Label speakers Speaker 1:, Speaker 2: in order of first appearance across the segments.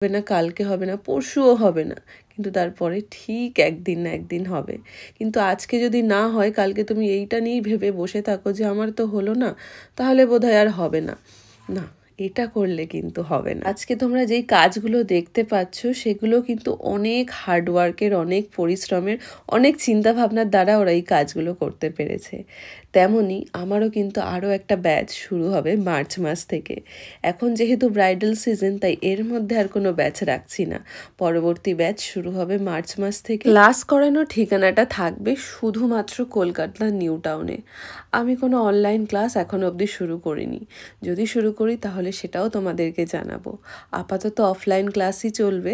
Speaker 1: হবে না, কালকে হবে না, পরশুও হবে না, কিন্তু তারপরে ঠিক একদিন না একদিন হবে। কিন্তু আজকে যদি না হয়, কালকে তুমি এইটা নিয়েই ভেবে বসে থাকো যে আমার তো হলো না, তাহলে বোধহয় আর হবে না। না, এটা করলে কিন্তু হবে না। আজকে তোমরা যেই কাজগুলো দেখতে পাচ্ছ সেগুলো কিন্তু অনেক হার্ডওয়ার্কের, অনেক পরিশ্রমের, অনেক চিন্তাভাবনার দ্বারা ওরা এই কাজগুলো করতে পেরেছে। তেমনই আমারও কিন্তু আরও একটা ব্যাচ শুরু হবে মার্চ মাস থেকে। এখন যেহেতু ব্রাইডাল সিজন, তাই এর মধ্যে আর কোনো ব্যাচ রাখছি না। পরবর্তী ব্যাচ শুরু হবে মার্চ মাস থেকে। ক্লাস করানোর ঠিকানাটা থাকবে শুধুমাত্র কলকাতা নিউ টাউনে। আমি কোনো অনলাইন ক্লাস এখনো অবধি শুরু করিনি। যদি শুরু করি তাহলে সেটাও তোমাদেরকে জানাবো। আপাতত অফলাইন ক্লাসই চলবে।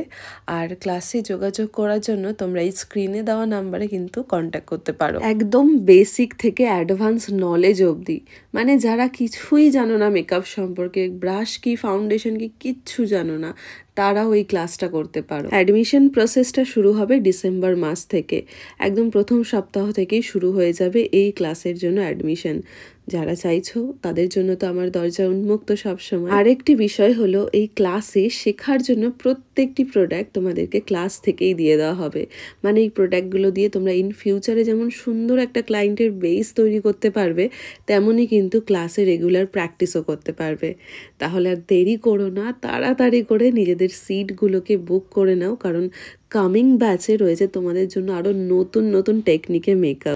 Speaker 1: আর ক্লাসে যোগাযোগ করার জন্য তোমরা এই স্ক্রিনে দেওয়া নাম্বারে কিন্তু কন্ট্যাক্ট করতে পারো। একদম বেসিক থেকে অ্যাডভান্স নলেজ অবধি, মানে যারা কিছুই জানো না মেকআপ সম্পর্কে, ব্রাশ কি, ফাউন্ডেশন কি, কিচ্ছু জানো না, তারাও এই ক্লাসটা করতে পারো। অ্যাডমিশন প্রসেসটা শুরু হবে ডিসেম্বর মাস থেকে। একদম প্রথম সপ্তাহ থেকেই শুরু হয়ে যাবে এই ক্লাসের জন্য অ্যাডমিশন। যারা চাইছো তাদের জন্য তো আমার দরজা উন্মুক্ত সবসময়। আরেকটি বিষয় হলো, এই ক্লাসে শেখার জন্য প্রত্যেকটি প্রোডাক্ট তোমাদেরকে ক্লাস থেকেই দিয়ে দেওয়া হবে। মানে এই প্রোডাক্টগুলো দিয়ে তোমরা ইন ফিউচারে যেমন সুন্দর একটা ক্লায়েন্টের বেস তৈরি করতে পারবে, তেমনই কিন্তু ক্লাসে রেগুলার প্র্যাকটিসও করতে পারবে। তাহলে আর দেরি করো না, তাড়াতাড়ি করে নিজেদের সিটগুলোকে বুক করে নাও, কারণ কামিং ব্যাচে রয়েছে তোমাদের জন্য আরও নতুন নতুন টেকনিকে মেকআপ।